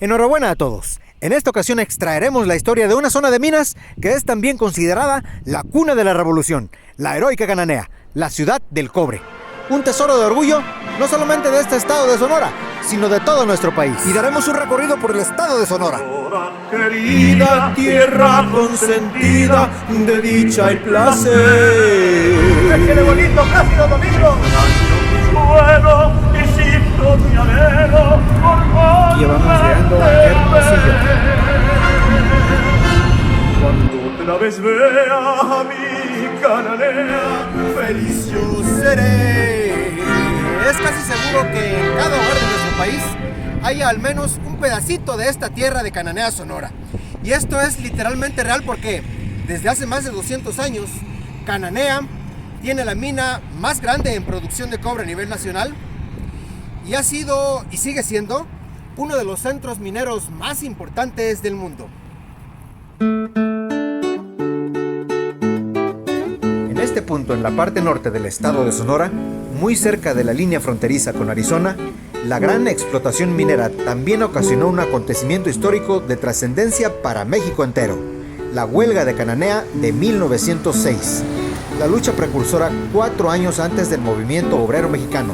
Enhorabuena a todos. En esta ocasión extraeremos la historia de una zona de minas que es también considerada la cuna de la revolución, la heroica Cananea, la ciudad del cobre. Un tesoro de orgullo no solamente de este estado de Sonora, sino de todo nuestro país. Y daremos un recorrido por el estado de Sonora. Querida tierra consentida de dicha y placer. ¡Qué bonito, Plácido Domingo! Bueno, Egipto, mi anhelo, Y vamos llegando a Hermosillo. Cuando otra vez vea a mi Cananea, feliz yo seré. Es casi seguro que en cada hogar de nuestro país haya al menos un pedacito de esta tierra de Cananea, Sonora. Y esto es literalmente real porque desde hace más de 200 años, Cananea tiene la mina más grande en producción de cobre a nivel nacional y ha sido y sigue siendo uno de los centros mineros más importantes del mundo. En este punto, en la parte norte del estado de Sonora, muy cerca de la línea fronteriza con Arizona, la gran explotación minera también ocasionó un acontecimiento histórico de trascendencia para México entero, la huelga de Cananea de 1906, la lucha precursora 4 años antes del movimiento obrero mexicano,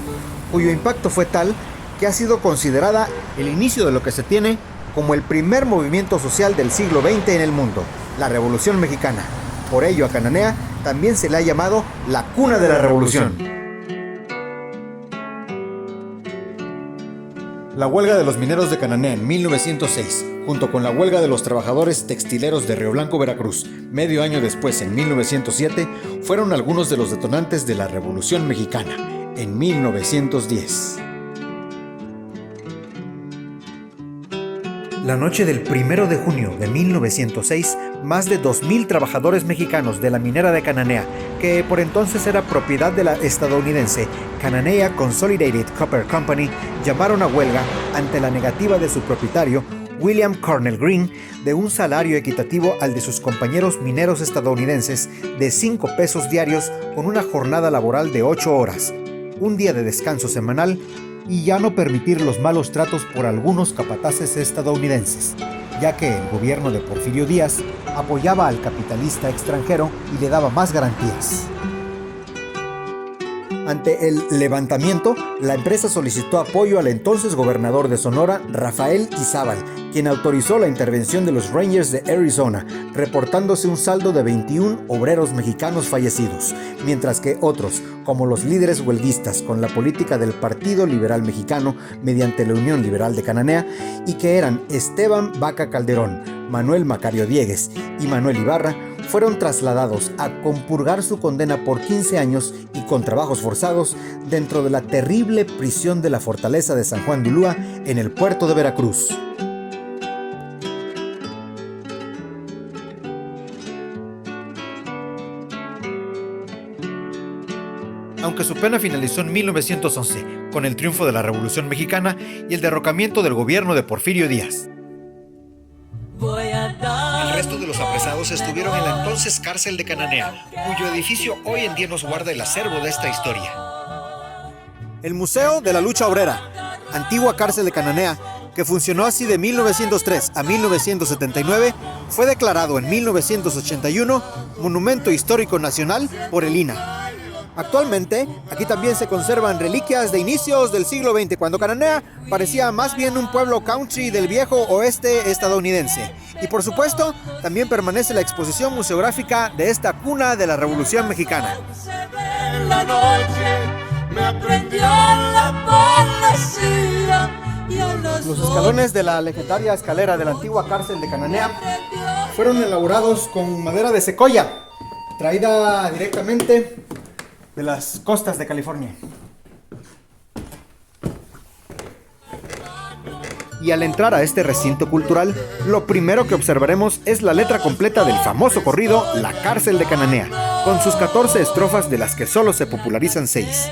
cuyo impacto fue tal que ha sido considerada el inicio de lo que se tiene como el primer movimiento social del siglo XX en el mundo, la Revolución Mexicana. Por ello a Cananea también se le ha llamado la cuna de la revolución. La huelga de los mineros de Cananea en 1906, junto con la huelga de los trabajadores textileros de Río Blanco, Veracruz, medio año después, en 1907, fueron algunos de los detonantes de la Revolución Mexicana, en 1910. La noche del 1 de junio de 1906, más de 2,000 trabajadores mexicanos de la minera de Cananea, que por entonces era propiedad de la estadounidense Cananea Consolidated Copper Company, llamaron a huelga ante la negativa de su propietario, William Cornell Green, de un salario equitativo al de sus compañeros mineros estadounidenses de 5 pesos diarios con una jornada laboral de 8 horas, un día de descanso semanal y ya no permitir los malos tratos por algunos capataces estadounidenses, ya que el gobierno de Porfirio Díaz apoyaba al capitalista extranjero y le daba más garantías. Ante el levantamiento, la empresa solicitó apoyo al entonces gobernador de Sonora, Rafael Izábal, quien autorizó la intervención de los Rangers de Arizona, reportándose un saldo de 21 obreros mexicanos fallecidos, mientras que otros, como los líderes huelguistas con la política del Partido Liberal Mexicano mediante la Unión Liberal de Cananea, y que eran Esteban Vaca Calderón, Manuel Macario Diegues y Manuel Ibarra, fueron trasladados a compurgar su condena por 15 años y con trabajos forzados dentro de la terrible prisión de la fortaleza de San Juan de Ulúa en el puerto de Veracruz. Aunque su pena finalizó en 1911 con el triunfo de la Revolución Mexicana y el derrocamiento del gobierno de Porfirio Díaz. El resto de los apresados estuvieron en la entonces cárcel de Cananea, cuyo edificio hoy en día nos guarda el acervo de esta historia. El Museo de la Lucha Obrera, antigua cárcel de Cananea, que funcionó así de 1903 a 1979, fue declarado en 1981 Monumento Histórico Nacional por el INAH. Actualmente, aquí también se conservan reliquias de inicios del siglo XX, cuando Cananea parecía más bien un pueblo country del viejo oeste estadounidense. Y por supuesto, también permanece la exposición museográfica de esta cuna de la Revolución Mexicana. Los escalones de la legendaria escalera de la antigua cárcel de Cananea fueron elaborados con madera de secoya, traída directamente de las costas de California. Y al entrar a este recinto cultural, lo primero que observaremos es la letra completa del famoso corrido La Cárcel de Cananea, con sus 14 estrofas de las que solo se popularizan 6.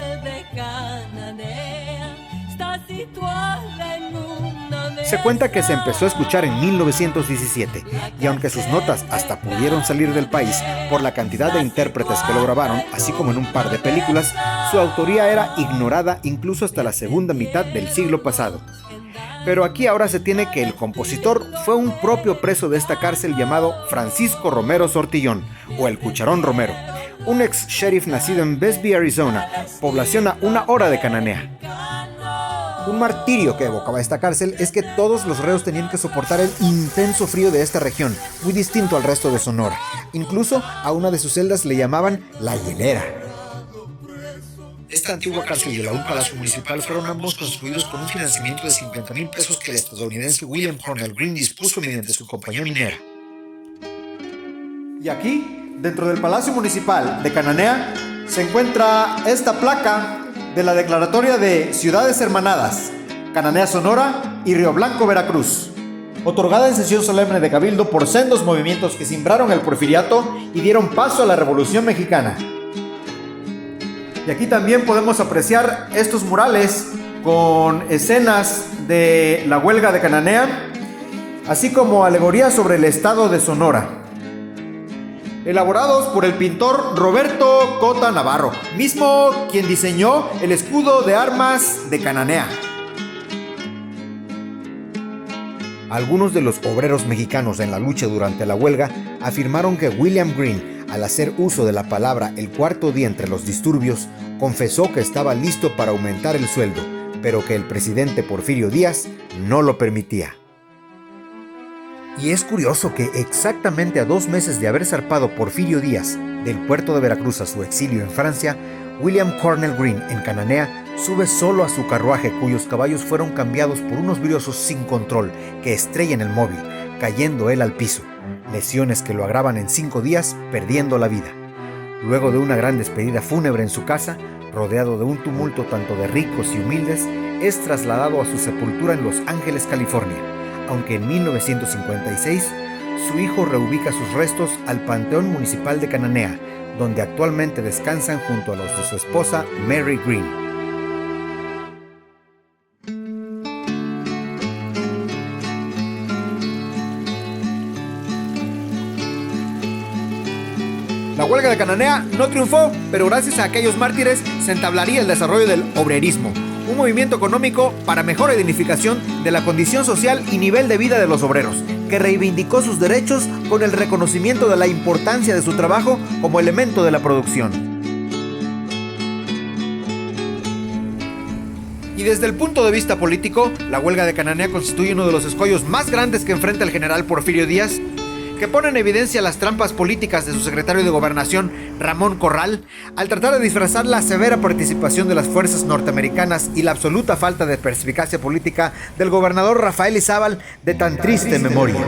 Se cuenta que se empezó a escuchar en 1917, y aunque sus notas hasta pudieron salir del país por la cantidad de intérpretes que lo grabaron, así como en un par de películas, su autoría era ignorada incluso hasta la segunda mitad del siglo pasado. Pero aquí ahora se tiene que el compositor fue un propio preso de esta cárcel llamado Francisco Romero Sortillón, o el Cucharón Romero, un ex sheriff nacido en Bisbee, Arizona, población a 1 hora de Cananea. Un martirio que evocaba esta cárcel es que todos los reos tenían que soportar el intenso frío de esta región, muy distinto al resto de Sonora. Incluso a una de sus celdas le llamaban la hielera. Esta antigua cárcel y un palacio municipal fueron ambos construidos con un financiamiento de 50,000 pesos que el estadounidense William Cornell Green dispuso mediante su compañía minera. Y aquí, dentro del Palacio Municipal de Cananea, se encuentra esta placa de la Declaratoria de Ciudades Hermanadas, Cananea, Sonora y Río Blanco, Veracruz, otorgada en sesión solemne de Cabildo por sendos movimientos que simbraron el porfiriato y dieron paso a la Revolución Mexicana. Y aquí también podemos apreciar estos murales con escenas de la huelga de Cananea, así como alegorías sobre el estado de Sonora, elaborados por el pintor Roberto Cota Navarro, mismo quien diseñó el escudo de armas de Cananea. Algunos de los obreros mexicanos en la lucha durante la huelga afirmaron que William Green, al hacer uso de la palabra el cuarto día entre los disturbios, confesó que estaba listo para aumentar el sueldo, pero que el presidente Porfirio Díaz no lo permitía. Y es curioso que exactamente a 2 meses de haber zarpado Porfirio Díaz del puerto de Veracruz a su exilio en Francia, William Cornell Green en Cananea sube solo a su carruaje, cuyos caballos fueron cambiados por unos briosos sin control que estrellan el móvil, cayendo él al piso, lesiones que lo agravan en 5 días, perdiendo la vida. Luego de una gran despedida fúnebre en su casa, rodeado de un tumulto tanto de ricos y humildes, es trasladado a su sepultura en Los Ángeles, California, aunque en 1956 su hijo reubica sus restos al Panteón Municipal de Cananea, donde actualmente descansan junto a los de su esposa Mary Green. La huelga de Cananea no triunfó, pero gracias a aquellos mártires se entablaría el desarrollo del obrerismo, un movimiento económico para mejor dignificación de la condición social y nivel de vida de los obreros, que reivindicó sus derechos con el reconocimiento de la importancia de su trabajo como elemento de la producción. Y desde el punto de vista político, la huelga de Cananea constituye uno de los escollos más grandes que enfrenta el general Porfirio Díaz, que pone en evidencia las trampas políticas de su secretario de Gobernación, Ramón Corral, al tratar de disfrazar la severa participación de las fuerzas norteamericanas y la absoluta falta de perspicacia política del gobernador Rafael Izabal de tan triste memoria.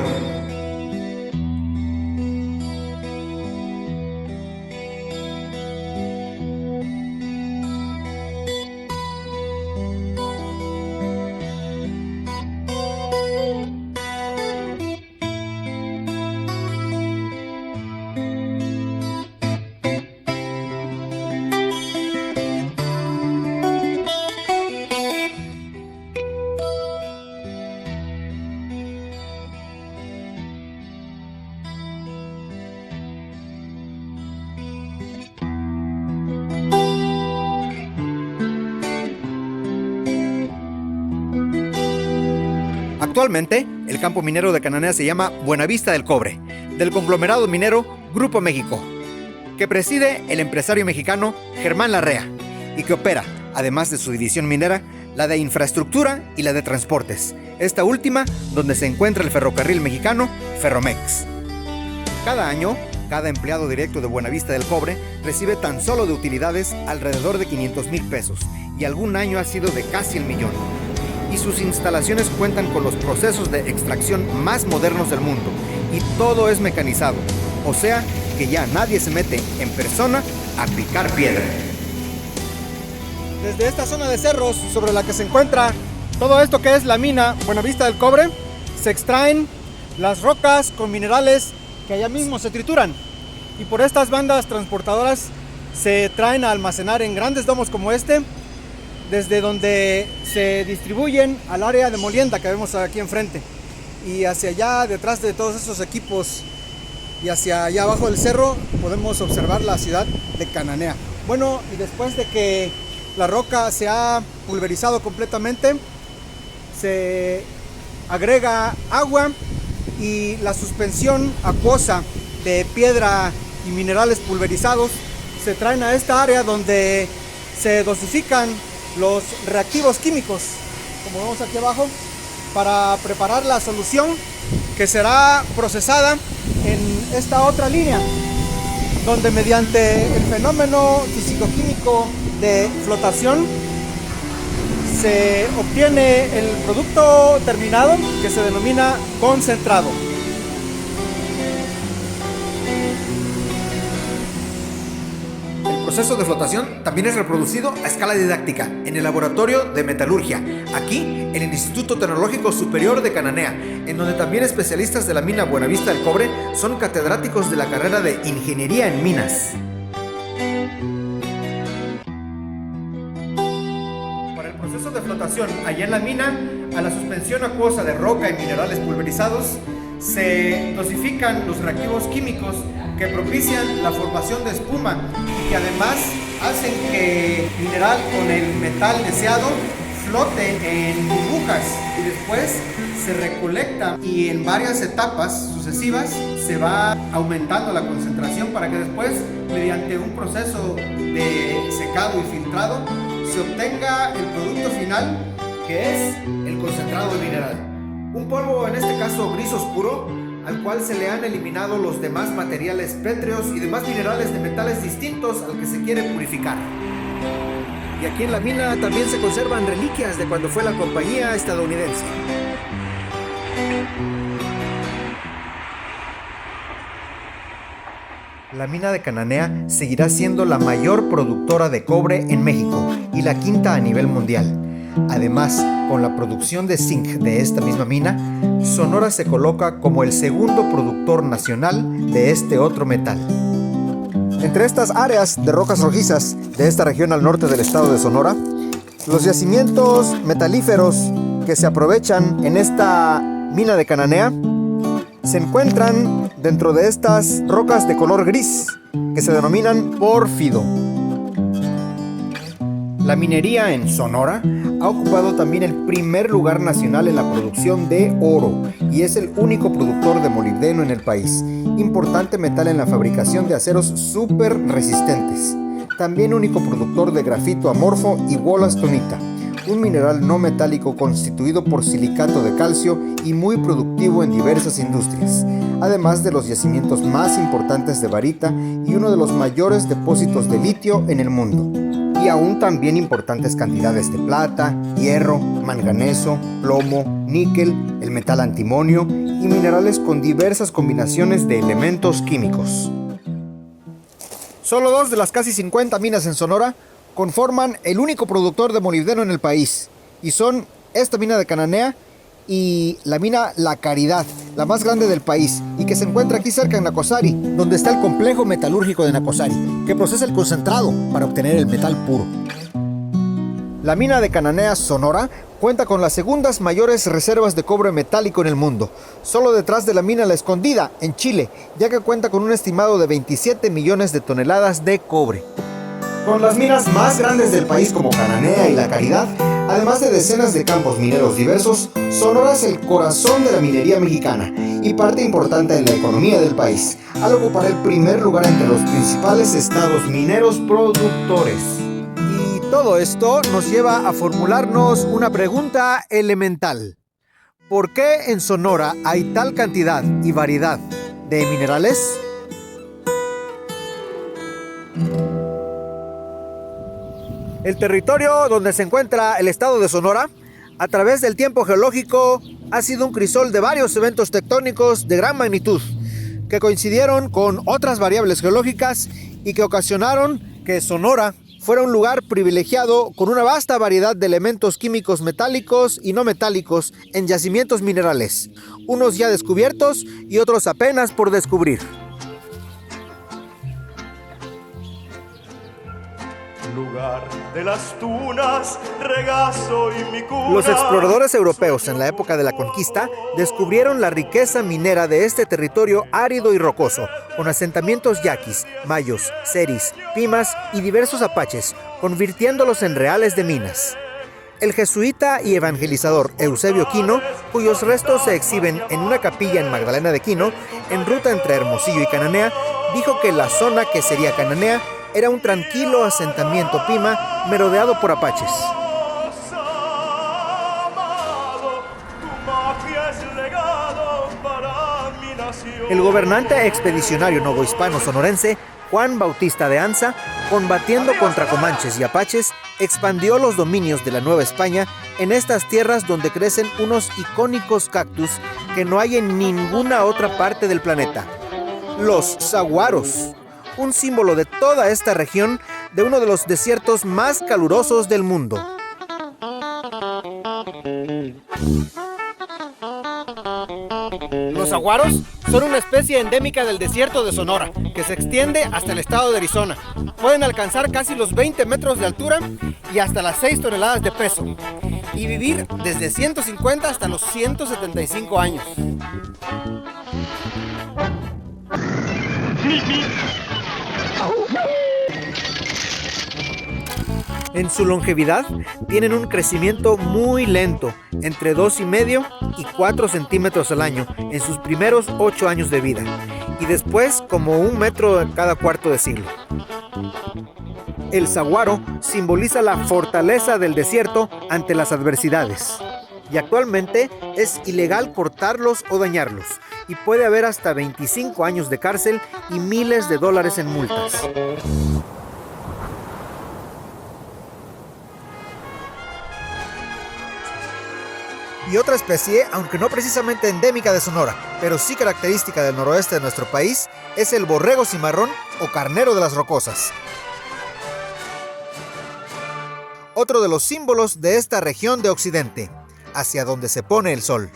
Actualmente, el campo minero de Cananea se llama Buenavista del Cobre, del conglomerado minero Grupo México, que preside el empresario mexicano Germán Larrea y que opera, además de su división minera, la de infraestructura y la de transportes, esta última donde se encuentra el ferrocarril mexicano Ferromex. Cada año, cada empleado directo de Buenavista del Cobre recibe tan solo de utilidades alrededor de 500,000 pesos y algún año ha sido de casi el millón. Y sus instalaciones cuentan con los procesos de extracción más modernos del mundo y todo es mecanizado, o sea que ya nadie se mete en persona a picar piedra. Desde esta zona de cerros sobre la que se encuentra todo esto que es la mina Buenavista del Cobre, se extraen las rocas con minerales que allá mismo se trituran y por estas bandas transportadoras se traen a almacenar en grandes domos como este, desde donde se distribuyen al área de molienda que vemos aquí enfrente y hacia allá detrás de todos esos equipos y hacia allá abajo del cerro podemos observar la ciudad de Cananea. Bueno, y después de que la roca se ha pulverizado completamente, se agrega agua y la suspensión acuosa de piedra y minerales pulverizados se traen a esta área donde se dosifican los reactivos químicos, como vemos aquí abajo, para preparar la solución que será procesada en esta otra línea, donde mediante el fenómeno físico-químico de flotación se obtiene el producto terminado que se denomina concentrado. El proceso de flotación también es reproducido a escala didáctica en el laboratorio de metalurgia, aquí en el Instituto Tecnológico Superior de Cananea, en donde también especialistas de la mina Buenavista del Cobre son catedráticos de la carrera de Ingeniería en Minas. Para el proceso de flotación allá en la mina, a la suspensión acuosa de roca y minerales pulverizados se dosifican los reactivos químicos que propician la formación de espuma y que además hacen que el mineral con el metal deseado flote en burbujas y después se recolecta, y en varias etapas sucesivas se va aumentando la concentración para que después, mediante un proceso de secado y filtrado, se obtenga el producto final, que es el concentrado de mineral. Un polvo, en este caso gris oscuro, al cual se le han eliminado los demás materiales pétreos y demás minerales de metales distintos al que se quiere purificar. Y aquí en la mina también se conservan reliquias de cuando fue la compañía estadounidense. La mina de Cananea seguirá siendo la mayor productora de cobre en México y la quinta a nivel mundial. Además, con la producción de zinc de esta misma mina, Sonora se coloca como el segundo productor nacional de este otro metal. Entre estas áreas de rocas rojizas de esta región al norte del estado de Sonora, los yacimientos metalíferos que se aprovechan en esta mina de Cananea se encuentran dentro de estas rocas de color gris que se denominan pórfido. La minería en Sonora ha ocupado también el primer lugar nacional en la producción de oro y es el único productor de molibdeno en el país, importante metal en la fabricación de aceros súper resistentes. También único productor de grafito amorfo y wollastonita, un mineral no metálico constituido por silicato de calcio y muy productivo en diversas industrias, además de los yacimientos más importantes de barita y uno de los mayores depósitos de litio en el mundo. Y aún también importantes cantidades de plata, hierro, manganeso, plomo, níquel, el metal antimonio y minerales con diversas combinaciones de elementos químicos. Solo 2 de las casi 50 minas en Sonora conforman el único productor de molibdeno en el país, y son esta mina de Cananea y la mina La Caridad, la más grande del país y que se encuentra aquí cerca en Nacozari, donde está el complejo metalúrgico de Nacozari, que procesa el concentrado para obtener el metal puro. La mina de Cananea Sonora cuenta con las segundas mayores reservas de cobre metálico en el mundo, solo detrás de la mina La Escondida, en Chile, ya que cuenta con un estimado de 27 millones de toneladas de cobre. Con las minas más grandes del país como Cananea y La Caridad, además de decenas de campos mineros diversos, Sonora es el corazón de la minería mexicana y parte importante en la economía del país, al ocupar el primer lugar entre los principales estados mineros productores. Y todo esto nos lleva a formularnos una pregunta elemental. ¿Por qué en Sonora hay tal cantidad y variedad de minerales? El territorio donde se encuentra el estado de Sonora, a través del tiempo geológico, ha sido un crisol de varios eventos tectónicos de gran magnitud, que coincidieron con otras variables geológicas y que ocasionaron que Sonora fuera un lugar privilegiado con una vasta variedad de elementos químicos metálicos y no metálicos en yacimientos minerales, unos ya descubiertos y otros apenas por descubrir. Lugar de las tunas, regazo y mi cuna. Los exploradores europeos en la época de la conquista descubrieron la riqueza minera de este territorio árido y rocoso, con asentamientos yaquis, mayos, seris, pimas y diversos apaches, convirtiéndolos en reales de minas. El jesuita y evangelizador Eusebio Kino, cuyos restos se exhiben en una capilla en Magdalena de Quino, en ruta entre Hermosillo y Cananea, dijo que la zona que sería Cananea era un tranquilo asentamiento pima merodeado por apaches. El gobernante expedicionario novohispano sonorense, Juan Bautista de Anza, combatiendo contra comanches y apaches, expandió los dominios de la Nueva España en estas tierras donde crecen unos icónicos cactus que no hay en ninguna otra parte del planeta. Los saguaros, un símbolo de toda esta región de uno de los desiertos más calurosos del mundo. Los saguaros son una especie endémica del desierto de Sonora, que se extiende hasta el estado de Arizona. Pueden alcanzar casi los 20 metros de altura y hasta las 6 toneladas de peso, y vivir desde 150 hasta los 175 años. En su longevidad, tienen un crecimiento muy lento, entre 2,5 y 4 centímetros al año en sus primeros 8 años de vida, y después como 1 metro cada cuarto de siglo. El saguaro simboliza la fortaleza del desierto ante las adversidades, y actualmente es ilegal cortarlos o dañarlos, y puede haber hasta 25 años de cárcel y miles de dólares en multas. Y otra especie, aunque no precisamente endémica de Sonora, pero sí característica del noroeste de nuestro país, es el borrego cimarrón o carnero de las rocosas. Otro de los símbolos de esta región de Occidente, hacia donde se pone el sol.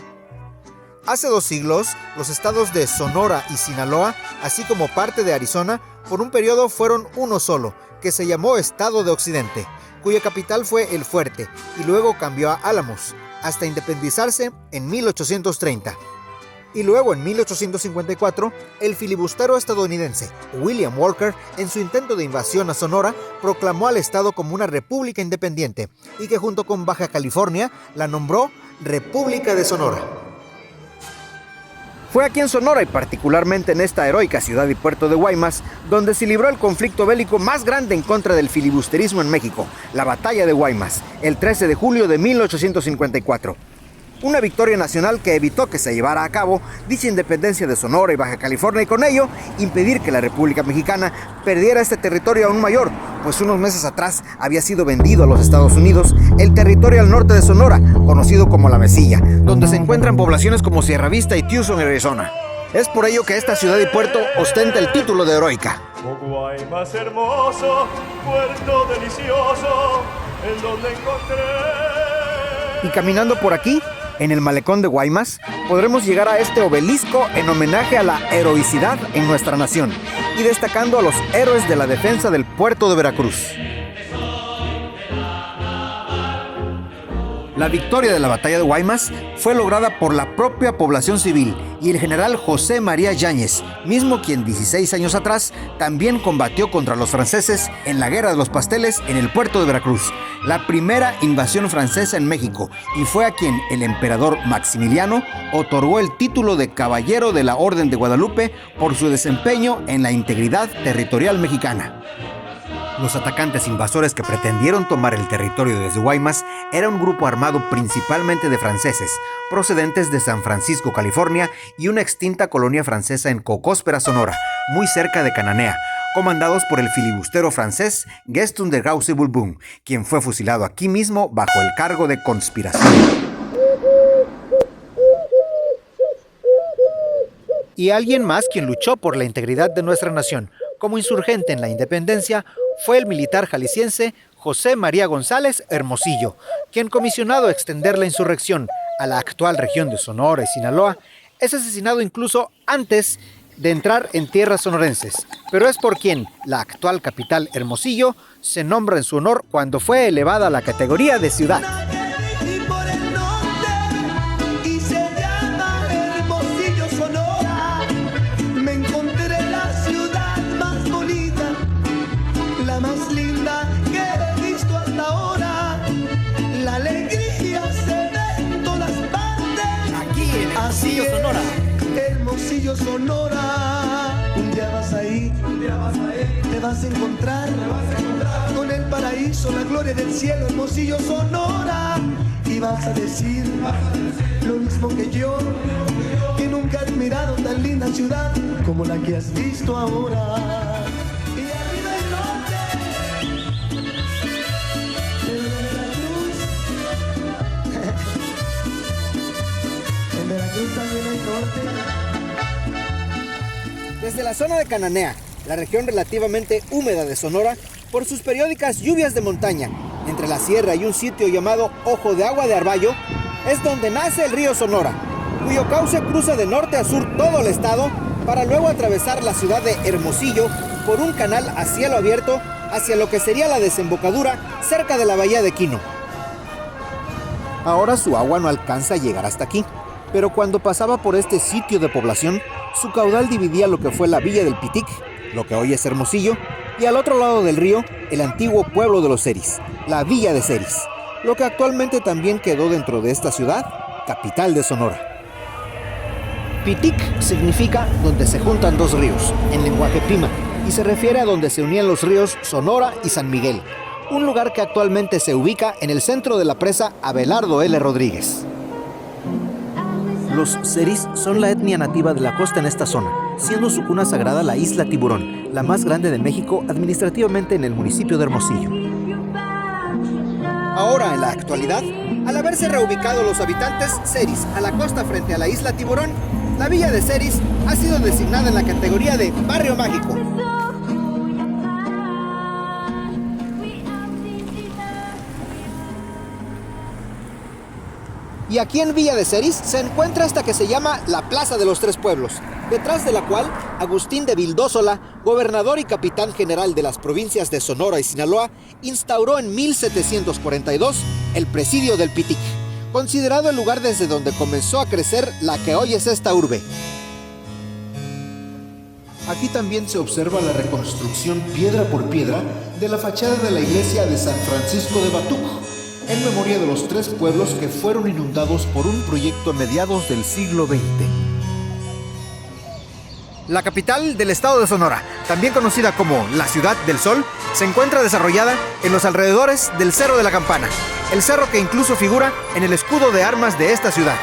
Hace 2 siglos, los estados de Sonora y Sinaloa, así como parte de Arizona, por un periodo fueron uno solo, que se llamó Estado de Occidente, cuya capital fue El Fuerte, y luego cambió a Álamos, hasta independizarse en 1830. Y luego en 1854, el filibustero estadounidense William Walker, en su intento de invasión a Sonora, proclamó al estado como una república independiente y que junto con Baja California la nombró República de Sonora. Fue aquí en Sonora y particularmente en esta heroica ciudad y puerto de Guaymas donde se libró el conflicto bélico más grande en contra del filibusterismo en México, la Batalla de Guaymas, el 13 de julio de 1854. Una victoria nacional que evitó que se llevara a cabo dicha independencia de Sonora y Baja California y con ello impedir que la República Mexicana perdiera este territorio aún mayor, pues unos meses atrás había sido vendido a los Estados Unidos el territorio al norte de Sonora, conocido como La Mesilla, donde se encuentran poblaciones como Sierra Vista y Tucson, Arizona. Es por ello que esta ciudad y puerto ostenta el título de heroica. Oh, Guaymas hermoso, puerto delicioso, en donde encontré. Y caminando por aquí, en el malecón de Guaymas, podremos llegar a este obelisco en homenaje a la heroicidad en nuestra nación y destacando a los héroes de la defensa del puerto de Veracruz. La victoria de la batalla de Guaymas fue lograda por la propia población civil y el general José María Yáñez, mismo quien 16 años atrás también combatió contra los franceses en la Guerra de los Pasteles en el puerto de Veracruz, la primera invasión francesa en México, y fue a quien el emperador Maximiliano otorgó el título de Caballero de la Orden de Guadalupe por su desempeño en la integridad territorial mexicana. Los atacantes invasores que pretendieron tomar el territorio desde Guaymas era un grupo armado principalmente de franceses, procedentes de San Francisco, California, y una extinta colonia francesa en Cocóspera, Sonora, muy cerca de Cananea, comandados por el filibustero francés Gaston de Roussy-Boulbon, quien fue fusilado aquí mismo bajo el cargo de conspiración. Y alguien más quien luchó por la integridad de nuestra nación, como insurgente en la independencia, fue el militar jalisciense José María González Hermosillo, quien, comisionado a extender la insurrección a la actual región de Sonora y Sinaloa, es asesinado incluso antes de entrar en tierras sonorenses, pero es por quien la actual capital Hermosillo se nombra en su honor cuando fue elevada a la categoría de ciudad. Más linda que he visto hasta ahora, la ley Hermosillo, Sonora. Hermosillo, Sonora. Un día vas a ir, te vas a encontrar con el paraíso, la gloria del cielo, Hermosillo, Sonora. Y vas a decir lo mismo que yo, que nunca has mirado tan linda ciudad como la que has visto ahora. Y arriba el norte, en Veracruz también hay norte. Desde la zona de Cananea, la región relativamente húmeda de Sonora, por sus periódicas lluvias de montaña, entre la sierra y un sitio llamado Ojo de Agua de Arballo, es donde nace el río Sonora, cuyo cauce cruza de norte a sur todo el estado para luego atravesar la ciudad de Hermosillo por un canal a cielo abierto hacia lo que sería la desembocadura cerca de la bahía de Quino. Ahora su agua no alcanza a llegar hasta aquí, pero cuando pasaba por este sitio de población, su caudal dividía lo que fue la villa del Pitic, lo que hoy es Hermosillo, y al otro lado del río, el antiguo pueblo de los Seris, la villa de Seris, lo que actualmente también quedó dentro de esta ciudad, capital de Sonora. Pitic significa donde se juntan dos ríos, en lenguaje pima, y se refiere a donde se unían los ríos Sonora y San Miguel, un lugar que actualmente se ubica en el centro de la presa Abelardo L. Rodríguez. Los Seris son la etnia nativa de la costa en esta zona, siendo su cuna sagrada la isla Tiburón, la más grande de México administrativamente en el municipio de Hermosillo. Ahora, en la actualidad, al haberse reubicado los habitantes Seris a la costa frente a la isla Tiburón, la villa de Seris ha sido designada en la categoría de Barrio Mágico. Y aquí en Villa de Seris se encuentra esta que se llama la Plaza de los Tres Pueblos, detrás de la cual Agustín de Vildósola, gobernador y capitán general de las provincias de Sonora y Sinaloa, instauró en 1742 el presidio del Pitic, considerado el lugar desde donde comenzó a crecer la que hoy es esta urbe. Aquí también se observa la reconstrucción piedra por piedra de la fachada de la iglesia de San Francisco de Batuc, en memoria de los tres pueblos que fueron inundados por un proyecto a mediados del siglo XX. La capital del estado de Sonora, también conocida como la Ciudad del Sol, se encuentra desarrollada en los alrededores del Cerro de la Campana, el cerro que incluso figura en el escudo de armas de esta ciudad.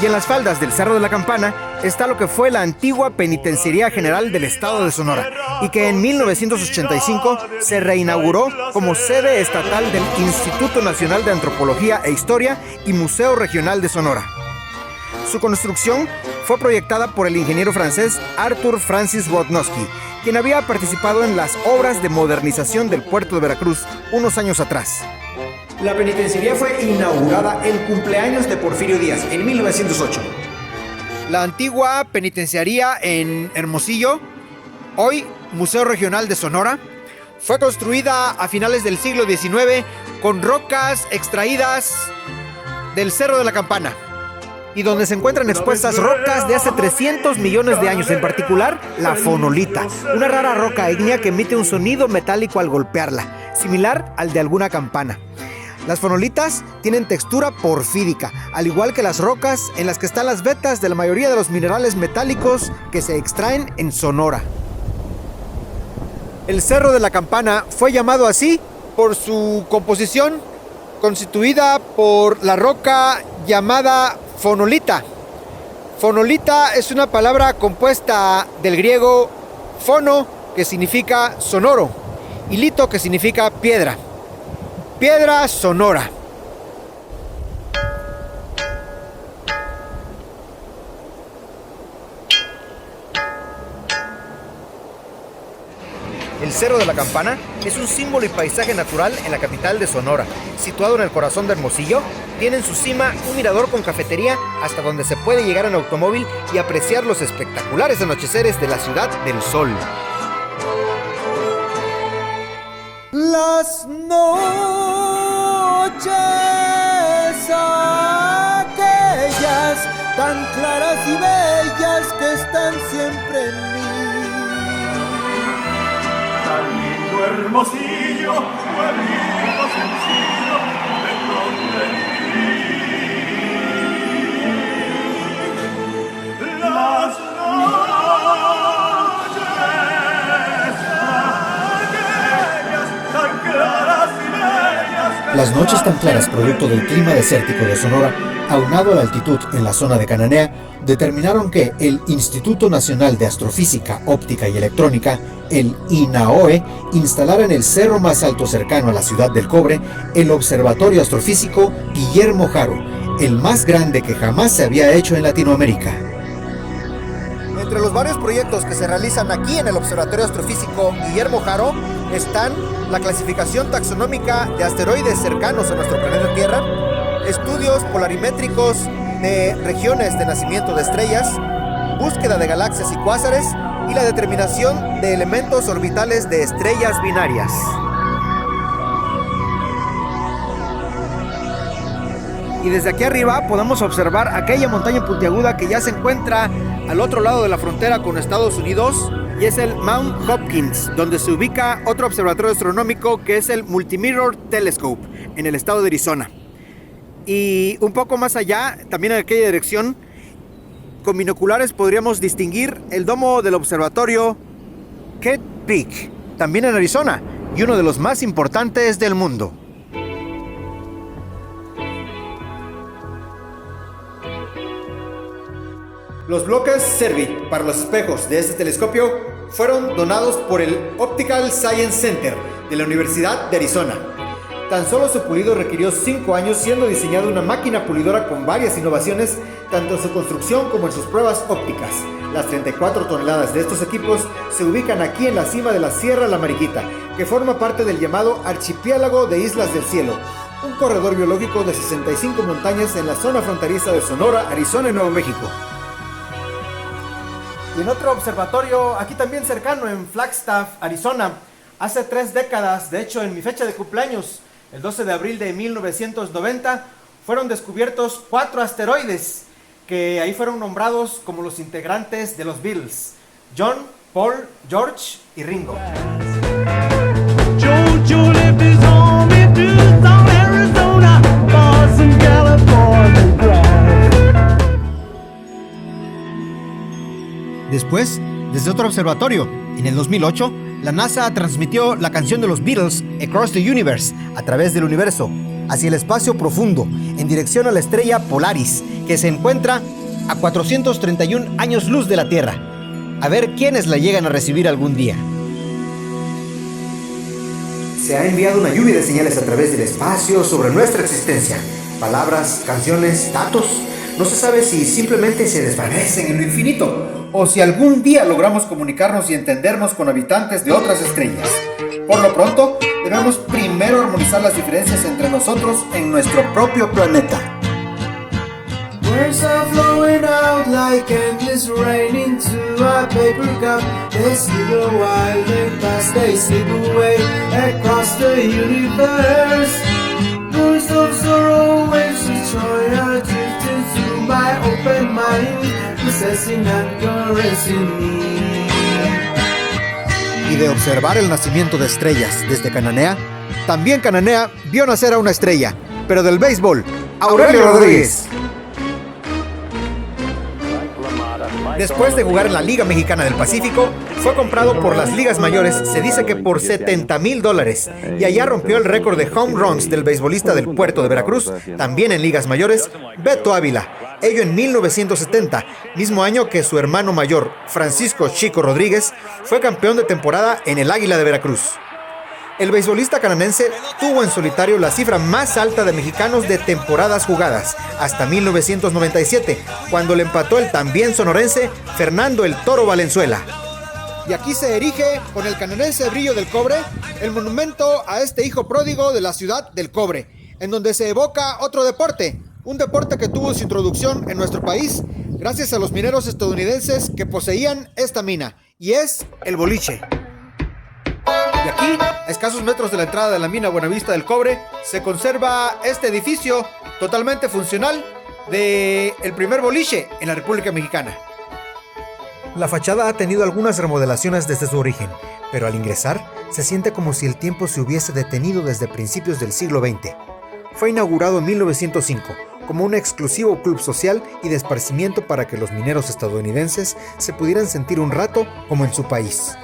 Y en las faldas del Cerro de la Campana está lo que fue la antigua Penitenciaría General del Estado de Sonora y que en 1985 se reinauguró como sede estatal del Instituto Nacional de Antropología e Historia y Museo Regional de Sonora. Su construcción fue proyectada por el ingeniero francés Arthur Francis Rodnowski, quien había participado en las obras de modernización del puerto de Veracruz unos años atrás. La penitenciaría fue inaugurada en cumpleaños de Porfirio Díaz en 1908. La antigua penitenciaría en Hermosillo, hoy Museo Regional de Sonora, fue construida a finales del siglo XIX con rocas extraídas del Cerro de la Campana y donde se encuentran expuestas rocas de hace 300 millones de años, en particular la fonolita, una rara roca ígnea que emite un sonido metálico al golpearla, similar al de alguna campana. Las fonolitas tienen textura porfírica, al igual que las rocas en las que están las vetas de la mayoría de los minerales metálicos que se extraen en Sonora. El Cerro de la Campana fue llamado así por su composición, constituida por la roca llamada fonolita. Fonolita es una palabra compuesta del griego fono, que significa sonoro, y lito, que significa piedra. Piedra Sonora. El Cerro de la Campana es un símbolo y paisaje natural en la capital de Sonora. Situado en el corazón de Hermosillo, tiene en su cima un mirador con cafetería hasta donde se puede llegar en automóvil y apreciar los espectaculares anocheceres de la Ciudad del Sol. Las noches aquellas tan claras y bellas que están siempre en mí. Tan lindo Hermosillo, pueblito sencillo, de donde Las noches tan claras, producto del clima desértico de Sonora, aunado a la altitud en la zona de Cananea, determinaron que el Instituto Nacional de Astrofísica, Óptica y Electrónica, el INAOE, instalara en el cerro más alto cercano a la ciudad del Cobre el Observatorio Astrofísico Guillermo Haro, el más grande que jamás se había hecho en Latinoamérica. Entre los varios proyectos que se realizan aquí en el Observatorio Astrofísico Guillermo Haro están la clasificación taxonómica de asteroides cercanos a nuestro planeta Tierra, estudios polarimétricos de regiones de nacimiento de estrellas, búsqueda de galaxias y cuásares y la determinación de elementos orbitales de estrellas binarias. Y desde aquí arriba podemos observar aquella montaña puntiaguda que ya se encuentra al otro lado de la frontera con Estados Unidos, y es el Mount Hopkins, donde se ubica otro observatorio astronómico que es el Multimirror Telescope en el estado de Arizona. Y un poco más allá, también en aquella dirección, con binoculares podríamos distinguir el domo del observatorio Kitt Peak, también en Arizona, y uno de los más importantes del mundo. Los bloques Servit para los espejos de este telescopio fueron donados por el Optical Science Center de la Universidad de Arizona. Tan solo su pulido requirió 5 años, siendo diseñada una máquina pulidora con varias innovaciones, tanto en su construcción como en sus pruebas ópticas. Las 34 toneladas de estos equipos se ubican aquí en la cima de la Sierra La Mariquita, que forma parte del llamado Archipiélago de Islas del Cielo, un corredor biológico de 65 montañas en la zona fronteriza de Sonora, Arizona y Nuevo México. Y en otro observatorio, aquí también cercano, en Flagstaff, Arizona, hace 3 décadas, de hecho en mi fecha de cumpleaños, el 12 de abril de 1990, fueron descubiertos 4 asteroides que ahí fueron nombrados como los integrantes de los Beatles: John, Paul, George y Ringo. Jojo left his home in Tucson, Arizona, for some California drive. Después, desde otro observatorio, en el 2008, la NASA transmitió la canción de los Beatles, Across the Universe, a través del universo, hacia el espacio profundo, en dirección a la estrella Polaris, que se encuentra a 431 años luz de la Tierra. A ver quiénes la llegan a recibir algún día. Se ha enviado una lluvia de señales a través del espacio sobre nuestra existencia. Palabras, canciones, datos. No se sabe si simplemente se desvanecen en lo infinito o si algún día logramos comunicarnos y entendernos con habitantes de otras estrellas. Por lo pronto, debemos primero armonizar las diferencias entre nosotros en nuestro propio planeta. Words are flowing out like endless rain into a paper cup. They slip a while, they pass, they slip away across the universe. Words of sorrow, waves of joy are drifting through my open mind, possessing and caressing me. Y de observar el nacimiento de estrellas desde Cananea, también Cananea vio nacer a una estrella, pero del béisbol, Aurelio Rodríguez. Después de jugar en la Liga Mexicana del Pacífico, fue comprado por las ligas mayores, se dice que por $70,000, y allá rompió el récord de home runs del beisbolista del puerto de Veracruz, también en ligas mayores, Beto Ávila, ello en 1970, mismo año que su hermano mayor, Francisco Chico Rodríguez, fue campeón de temporada en el Águila de Veracruz. El beisbolista cananense tuvo en solitario la cifra más alta de mexicanos de temporadas jugadas, hasta 1997, cuando le empató el también sonorense Fernando el Toro Valenzuela. Y aquí se erige, con el cananense Brillo del Cobre, el monumento a este hijo pródigo de la ciudad del cobre, en donde se evoca otro deporte, un deporte que tuvo su introducción en nuestro país gracias a los mineros estadounidenses que poseían esta mina, y es el boliche. Y aquí, a escasos metros de la entrada de la mina Buenavista del Cobre, se conserva este edificio totalmente funcional del primer boliche en la República Mexicana. La fachada ha tenido algunas remodelaciones desde su origen, pero al ingresar se siente como si el tiempo se hubiese detenido desde principios del siglo XX. Fue inaugurado en 1905 como un exclusivo club social y de esparcimiento para que los mineros estadounidenses se pudieran sentir un rato como en su país.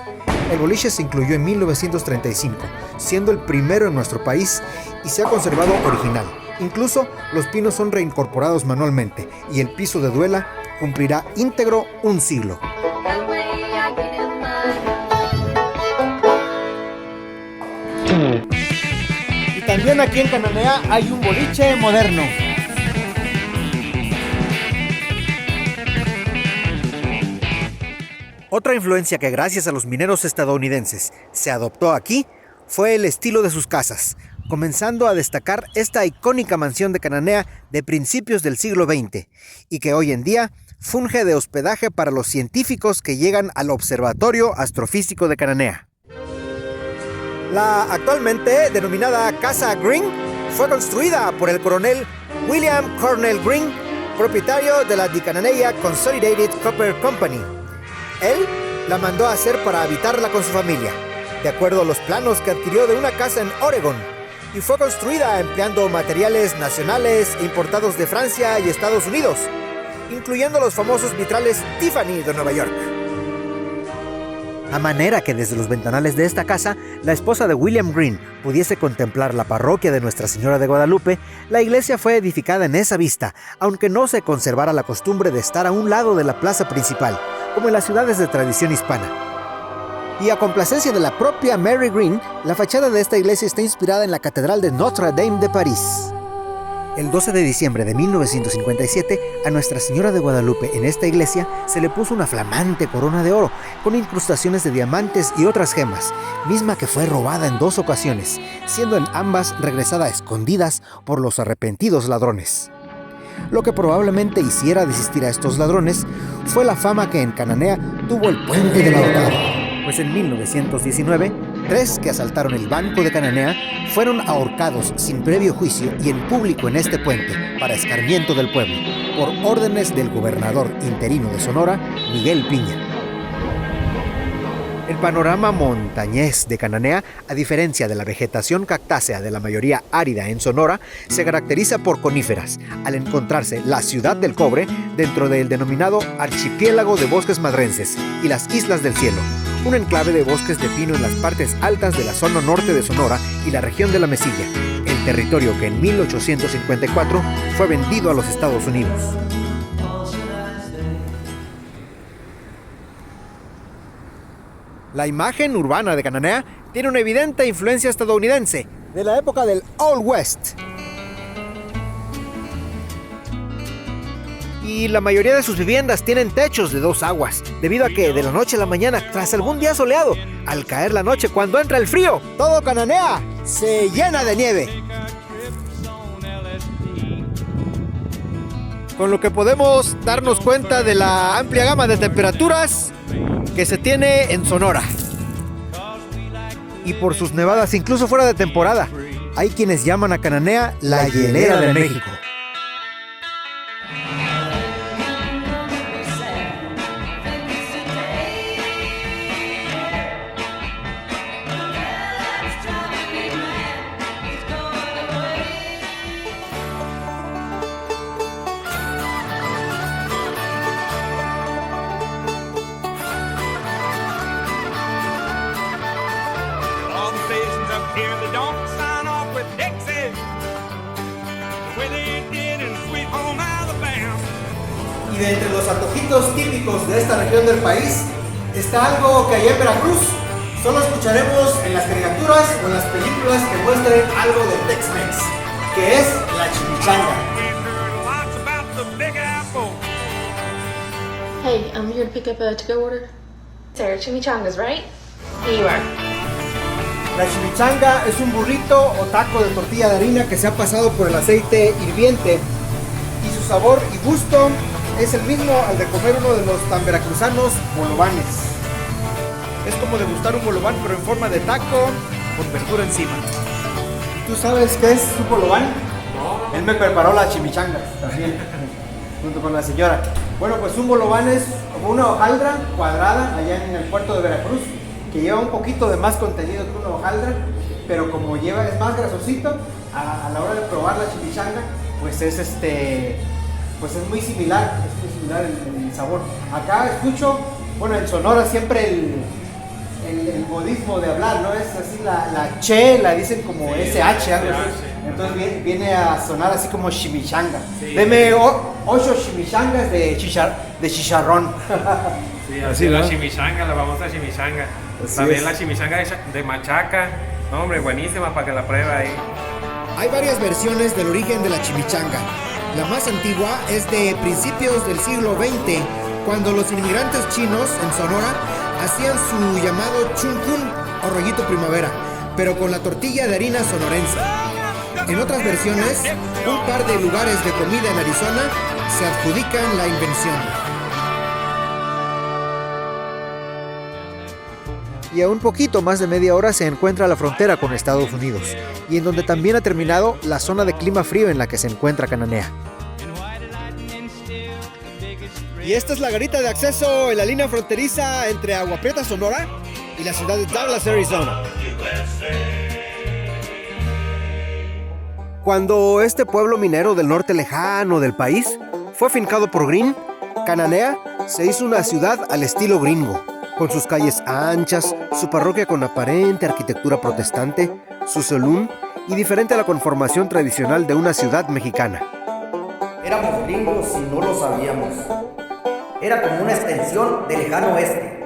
El boliche se incluyó en 1935, siendo el primero en nuestro país y se ha conservado original. Incluso los pinos son reincorporados manualmente y el piso de duela cumplirá íntegro un siglo. Y también aquí en Cananea hay un boliche moderno. Otra influencia que gracias a los mineros estadounidenses se adoptó aquí fue el estilo de sus casas, comenzando a destacar esta icónica mansión de Cananea de principios del siglo XX y que hoy en día funge de hospedaje para los científicos que llegan al Observatorio Astrofísico de Cananea. La actualmente denominada Casa Green fue construida por el coronel William Cornell Green, propietario de la The Cananea Consolidated Copper Company. Él la mandó a hacer para habitarla con su familia, de acuerdo a los planos que adquirió de una casa en Oregon, y fue construida empleando materiales nacionales e importados de Francia y Estados Unidos, incluyendo los famosos vitrales Tiffany de Nueva York. A manera que desde los ventanales de esta casa, la esposa de William Green pudiese contemplar la parroquia de Nuestra Señora de Guadalupe, la iglesia fue edificada en esa vista, aunque no se conservara la costumbre de estar a un lado de la plaza principal, como en las ciudades de tradición hispana. Y a complacencia de la propia Mary Green, la fachada de esta iglesia está inspirada en la Catedral de Notre Dame de París. El 12 de diciembre de 1957, a Nuestra Señora de Guadalupe en esta iglesia se le puso una flamante corona de oro con incrustaciones de diamantes y otras gemas, misma que fue robada en 2 ocasiones, siendo en ambas regresada a escondidas por los arrepentidos ladrones. Lo que probablemente hiciera desistir a estos ladrones fue la fama que en Cananea tuvo el puente del ahorcado, pues en 1919, 3 que asaltaron el Banco de Cananea fueron ahorcados sin previo juicio y en público en este puente, para escarmiento del pueblo, por órdenes del gobernador interino de Sonora, Miguel Piña. El panorama montañés de Cananea, a diferencia de la vegetación cactácea de la mayoría árida en Sonora, se caracteriza por coníferas, al encontrarse la Ciudad del Cobre dentro del denominado Archipiélago de Bosques Madrenses y las Islas del Cielo, un enclave de bosques de pino en las partes altas de la zona norte de Sonora y la región de la Mesilla, el territorio que en 1854 fue vendido a los Estados Unidos. La imagen urbana de Cananea tiene una evidente influencia estadounidense de la época del Old West. Y la mayoría de sus viviendas tienen techos de 2 aguas, debido a que de la noche a la mañana, tras algún día soleado, al caer la noche cuando entra el frío, todo Cananea se llena de nieve. Con lo que podemos darnos cuenta de la amplia gama de temperaturas que se tiene en Sonora. Y por sus nevadas, incluso fuera de temporada, hay quienes llaman a Cananea la hielera de México. Y de entre los antojitos típicos de esta región del país está algo que allá en Veracruz solo escucharemos en las caricaturas o en las películas que muestren algo de Tex-Mex, que es la chimichanga. Hey, I'm here to pick up a to-go order. Sarah, chimichangas, right? Here you are. La chimichanga es un burrito o taco de tortilla de harina que se ha pasado por el aceite hirviente y su sabor y gusto es el mismo al de comer uno de los tan veracruzanos bolovanes. Es como degustar un bolobán pero en forma de taco con verdura encima. ¿Tú sabes qué es un bolobán? No. Él me preparó la chimichanga también, junto con la señora. Bueno, pues un bolobán es como una hojaldra cuadrada allá en el puerto de Veracruz, que lleva un poquito de más contenido que una hojaldra, pero como es más grasosito, a la hora de probar la chimichanga, pues es muy similar, en sabor. Acá escucho, bueno, en Sonora siempre el modismo de hablar, ¿no? Es así la che, la dicen como SH, algo así. Entonces viene a sonar así como chimichanga. Sí. Deme 8 chimichangas de chicharrón. Sí, así la chimichanga, la famosa chimichanga. Así También es. la chimichanga de machaca. No, hombre, buenísima para que la pruebe ahí. Hay varias versiones del origen de la chimichanga. La más antigua es de principios del siglo XX, cuando los inmigrantes chinos en Sonora hacían su llamado chuncún o rollito primavera, pero con la tortilla de harina sonorense. En otras versiones, un par de lugares de comida en Arizona se adjudican la invención. Y a un poquito más de media hora se encuentra la frontera con Estados Unidos, y en donde también ha terminado la zona de clima frío en la que se encuentra Cananea. Y esta es la garita de acceso en la línea fronteriza entre Agua Prieta, Sonora, y la ciudad de Douglas, Arizona. Cuando este pueblo minero del norte lejano del país fue afincado por Green, Cananea se hizo una ciudad al estilo gringo, con sus calles anchas, su parroquia con aparente arquitectura protestante, su saloon y diferente a la conformación tradicional de una ciudad mexicana. Éramos gringos y no lo sabíamos. Era como una extensión del lejano oeste.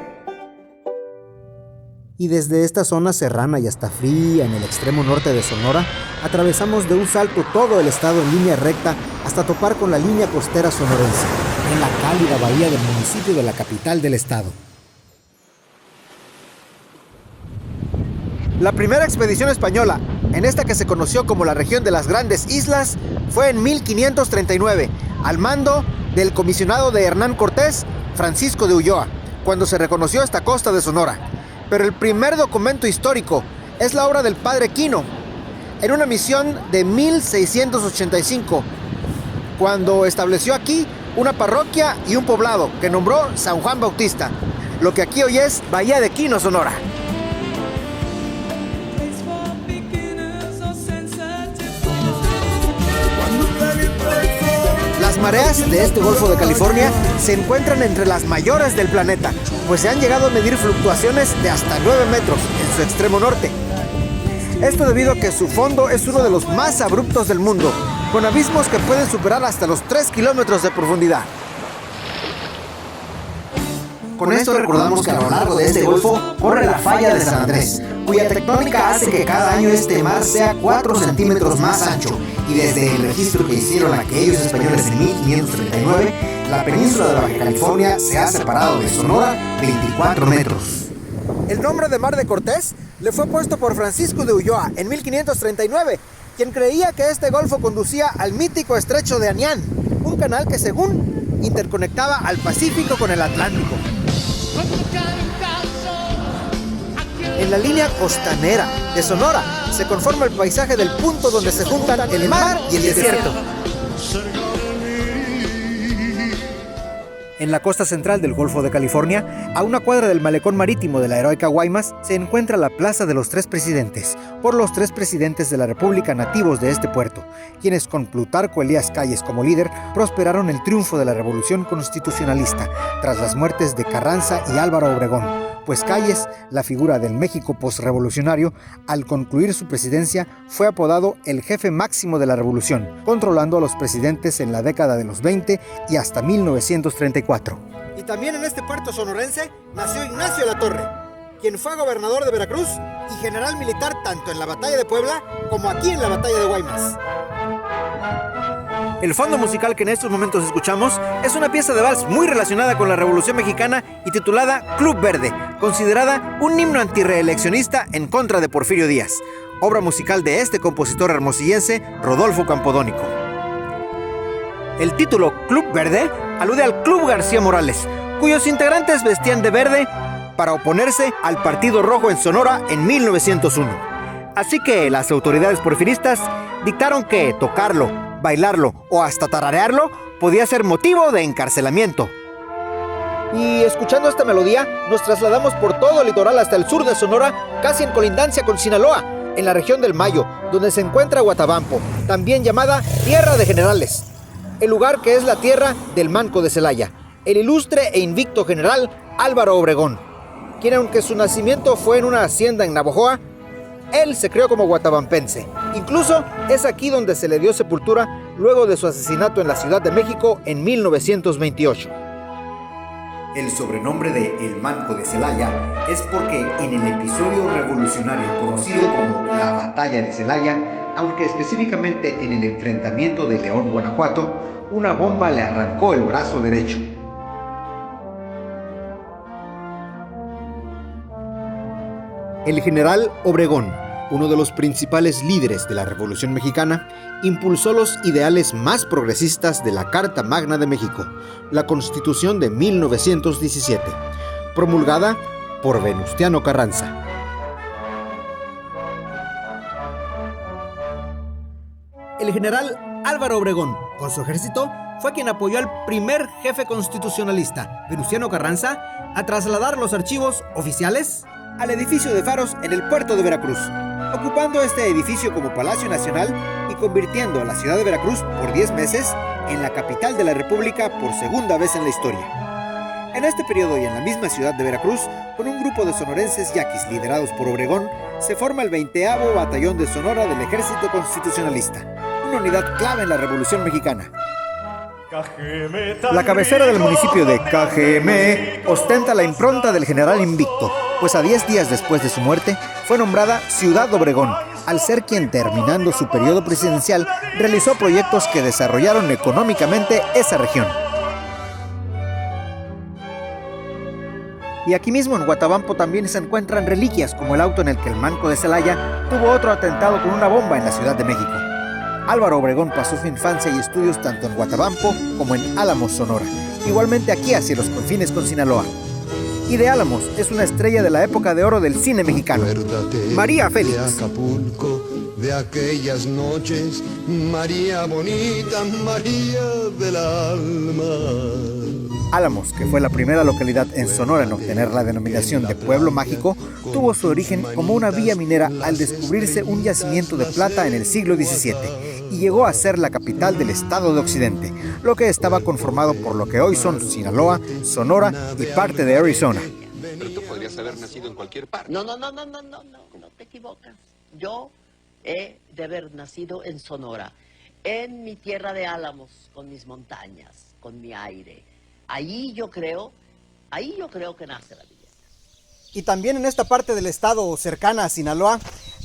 Y desde esta zona serrana y hasta fría en el extremo norte de Sonora, atravesamos de un salto todo el estado en línea recta hasta topar con la línea costera sonorense, en la cálida bahía del municipio de la capital del estado. La primera expedición española, en esta que se conoció como la región de las Grandes Islas, fue en 1539, al mando del comisionado de Hernán Cortés, Francisco de Ulloa, cuando se reconoció esta costa de Sonora. Pero el primer documento histórico es la obra del padre Quino, en una misión de 1685, cuando estableció aquí una parroquia y un poblado que nombró San Juan Bautista, lo que aquí hoy es Bahía de Quino, Sonora. Las mareas de este Golfo de California se encuentran entre las mayores del planeta, pues se han llegado a medir fluctuaciones de hasta 9 metros en su extremo norte. Esto debido a que su fondo es uno de los más abruptos del mundo, con abismos que pueden superar hasta los 3 kilómetros de profundidad. Con esto recordamos que a lo largo de este golfo corre la falla de San Andrés, cuya tectónica hace que cada año este mar sea 4 centímetros más ancho, y desde el registro que hicieron aquellos españoles en 1539, la península de Baja California se ha separado de Sonora 24 metros. El nombre de Mar de Cortés le fue puesto por Francisco de Ulloa en 1539, quien creía que este golfo conducía al mítico estrecho de Anián, un canal que según interconectaba al Pacífico con el Atlántico. En la línea costanera de Sonora se conforma el paisaje del punto donde se juntan el mar y el desierto. En la costa central del Golfo de California, a una cuadra del malecón marítimo de la heroica Guaymas, se encuentra la Plaza de los Tres Presidentes, por los 3 presidentes de la República nativos de este puerto, quienes con Plutarco Elías Calles como líder, prosperaron el triunfo de la Revolución Constitucionalista, tras las muertes de Carranza y Álvaro Obregón, pues Calles, la figura del México posrevolucionario, al concluir su presidencia, fue apodado el jefe máximo de la revolución, controlando a los presidentes en la década de los 20 y hasta 1934. Y también en este puerto sonorense nació Ignacio de la Torre, quien fue gobernador de Veracruz y general militar tanto en la batalla de Puebla como aquí en la batalla de Guaymas. El fondo musical que en estos momentos escuchamos es una pieza de vals muy relacionada con la Revolución Mexicana y titulada Club Verde, considerada un himno antirreeleccionista en contra de Porfirio Díaz, obra musical de este compositor hermosillense Rodolfo Campodónico. El título Club Verde alude al Club García Morales, cuyos integrantes vestían de verde para oponerse al Partido Rojo en Sonora en 1901. Así que las autoridades porfiristas dictaron que tocarlo, bailarlo o hasta tararearlo podía ser motivo de encarcelamiento. Y escuchando esta melodía, nos trasladamos por todo el litoral hasta el sur de Sonora, casi en colindancia con Sinaloa, en la región del Mayo, donde se encuentra Guatabampo, también llamada Tierra de Generales, el lugar que es la tierra del Manco de Celaya, el ilustre e invicto general Álvaro Obregón. quien aunque su nacimiento fue en una hacienda en Navojoa, él se creó como guatabampense. Incluso es aquí donde se le dio sepultura luego de su asesinato en la Ciudad de México en 1928. El sobrenombre de El Manco de Celaya es porque en el episodio revolucionario conocido como la Batalla de Celaya, aunque específicamente en el enfrentamiento de León, Guanajuato, una bomba le arrancó el brazo derecho. El general Obregón, uno de los principales líderes de la Revolución Mexicana, impulsó los ideales más progresistas de la Carta Magna de México, la Constitución de 1917, promulgada por Venustiano Carranza. El general Álvaro Obregón, con su ejército, fue quien apoyó al primer jefe constitucionalista, Venustiano Carranza, a trasladar los archivos oficiales al edificio de Faros en el puerto de Veracruz, ocupando este edificio como Palacio Nacional y convirtiendo a la ciudad de Veracruz por 10 meses en la capital de la República por segunda vez en la historia. En este periodo y en la misma ciudad de Veracruz, con un grupo de sonorenses yaquis liderados por Obregón, se forma el 20º Batallón de Sonora del Ejército Constitucionalista, una unidad clave en la Revolución Mexicana. La cabecera del municipio de Cajeme ostenta la impronta del general invicto, pues a 10 días después de su muerte fue nombrada Ciudad Obregón, al ser quien, terminando su periodo presidencial, realizó proyectos que desarrollaron económicamente esa región. Y aquí mismo en Guatabampo también se encuentran reliquias como el auto en el que el Manco de Celaya tuvo otro atentado con una bomba en la Ciudad de México. Álvaro Obregón pasó su infancia y estudios tanto en Guatabampo como en Álamos, Sonora, igualmente aquí hacia los confines con Sinaloa. Y de Álamos es una estrella de la época de oro del cine mexicano, María Félix. De Acapulco, de aquellas noches, María bonita, María del alma. Álamos, que fue la primera localidad en Sonora en obtener la denominación de Pueblo Mágico, tuvo su origen como una vía minera al descubrirse un yacimiento de plata en el siglo XVII y llegó a ser la capital del estado de Occidente, lo que estaba conformado por lo que hoy son Sinaloa, Sonora y parte de Arizona. Pero tú podrías haber nacido en cualquier parte. No te equivocas. Yo he de haber nacido en Sonora, en mi tierra de Álamos, con mis montañas, con mi aire. Ahí yo creo que nace la belleza. Y también en esta parte del estado cercana a Sinaloa,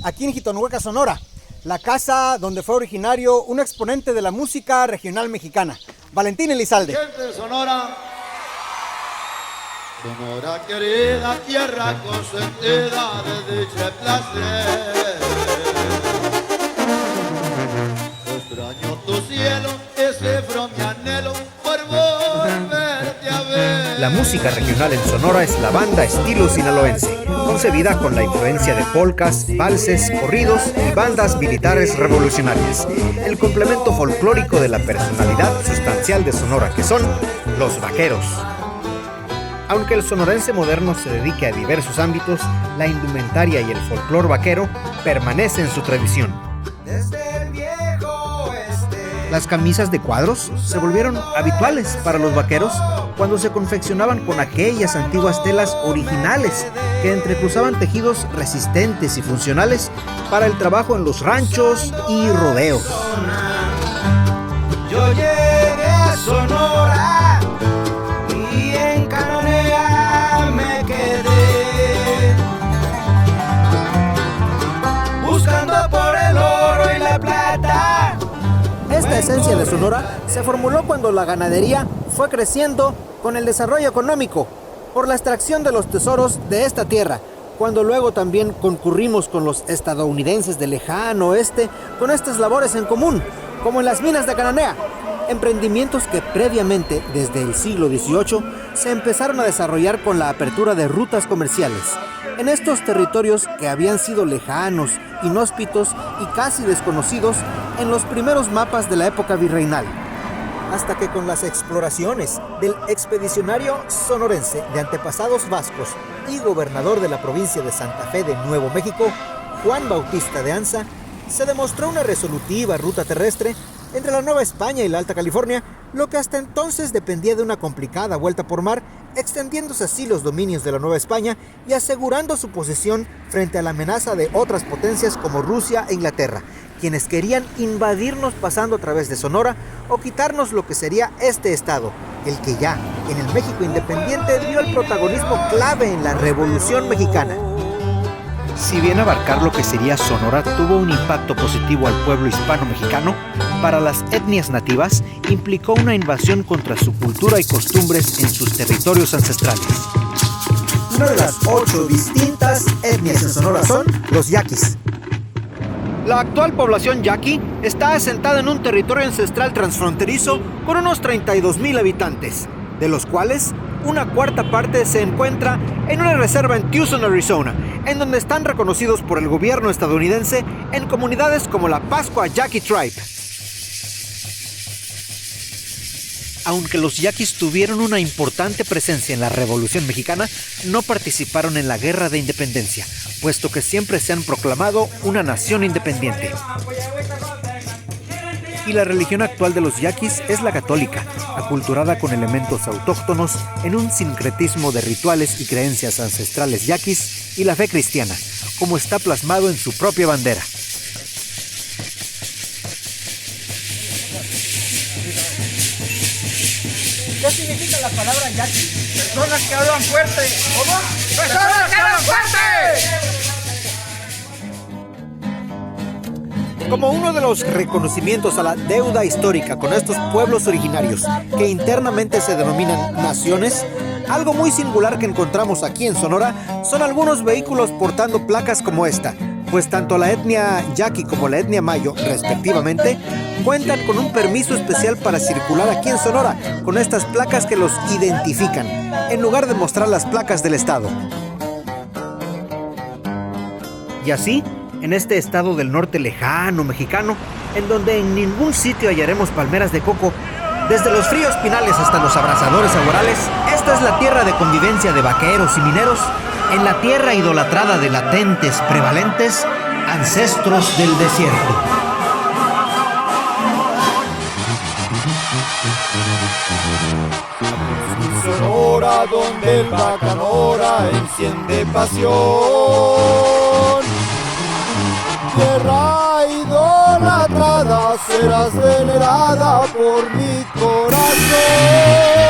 aquí en Jitonueca, Sonora, la casa donde fue originario un exponente de la música regional mexicana, Valentín Elizalde. Gente de Sonora, Sonora querida, tierra consentida de dicha y placer. Extraño tu cielo, ese fronte anhelo por volverte a ver. La música regional en Sonora es la banda estilo sinaloense, concebida con la influencia de polcas, valses, corridos y bandas militares revolucionarias. El complemento folclórico de la personalidad sustancial de Sonora, que son los vaqueros. Aunque el sonorense moderno se dedique a diversos ámbitos, la indumentaria y el folclor vaquero permanecen en su tradición. Las camisas de cuadros se volvieron habituales para los vaqueros cuando se confeccionaban con aquellas antiguas telas originales que entrecruzaban tejidos resistentes y funcionales para el trabajo en los ranchos y rodeos. Yo llegué a Sonora y en Cananea me quedé, buscando por el oro y la plata. Esta esencia de Sonora se formuló cuando la ganadería fue creciendo con el desarrollo económico, por la extracción de los tesoros de esta tierra, cuando luego también concurrimos con los estadounidenses del lejano oeste con estas labores en común, como en las minas de Cananea, emprendimientos que previamente, desde el siglo XVIII, se empezaron a desarrollar con la apertura de rutas comerciales en estos territorios que habían sido lejanos, inhóspitos y casi desconocidos en los primeros mapas de la época virreinal. Hasta que con las exploraciones del expedicionario sonorense de antepasados vascos y gobernador de la provincia de Santa Fe de Nuevo México, Juan Bautista de Anza, se demostró una resolutiva ruta terrestre entre la Nueva España y la Alta California, lo que hasta entonces dependía de una complicada vuelta por mar, extendiéndose así los dominios de la Nueva España y asegurando su posición frente a la amenaza de otras potencias como Rusia e Inglaterra, quienes querían invadirnos pasando a través de Sonora o quitarnos lo que sería este estado, el que ya en el México independiente dio el protagonismo clave en la Revolución Mexicana. Si bien abarcar lo que sería Sonora tuvo un impacto positivo al pueblo hispano-mexicano, para las etnias nativas implicó una invasión contra su cultura y costumbres en sus territorios ancestrales. Una de las 8 distintas etnias en Sonora son los yaquis. La actual población yaqui está asentada en un territorio ancestral transfronterizo con unos 32,000 habitantes, de los cuales una cuarta parte se encuentra en una reserva en Tucson, Arizona, en donde están reconocidos por el gobierno estadounidense en comunidades como la Pascua Yaqui Tribe. Aunque los yaquis tuvieron una importante presencia en la Revolución Mexicana, no participaron en la Guerra de Independencia, puesto que siempre se han proclamado una nación independiente. Y la religión actual de los yaquis es la católica, aculturada con elementos autóctonos en un sincretismo de rituales y creencias ancestrales yaquis y la fe cristiana, como está plasmado en su propia bandera. ¿Qué significa la palabra yaqui? Personas que hablan fuerte. ¿Cómo? ¡Personas que hablan fuerte! Como uno de los reconocimientos a la deuda histórica con estos pueblos originarios, que internamente se denominan naciones, algo muy singular que encontramos aquí en Sonora son algunos vehículos portando placas como esta, pues tanto la etnia yaqui como la etnia mayo, respectivamente, cuentan con un permiso especial para circular aquí en Sonora, con estas placas que los identifican, en lugar de mostrar las placas del estado. Y así, en este estado del norte lejano mexicano, en donde en ningún sitio hallaremos palmeras de coco, desde los fríos pinales hasta los abrasadores aguarales, esta es la tierra de convivencia de vaqueros y mineros, en la tierra idolatrada de latentes, prevalentes, ancestros del desierto. Sonora, donde el bacanora enciende pasión. Tierra idolatrada, serás venerada por mi corazón.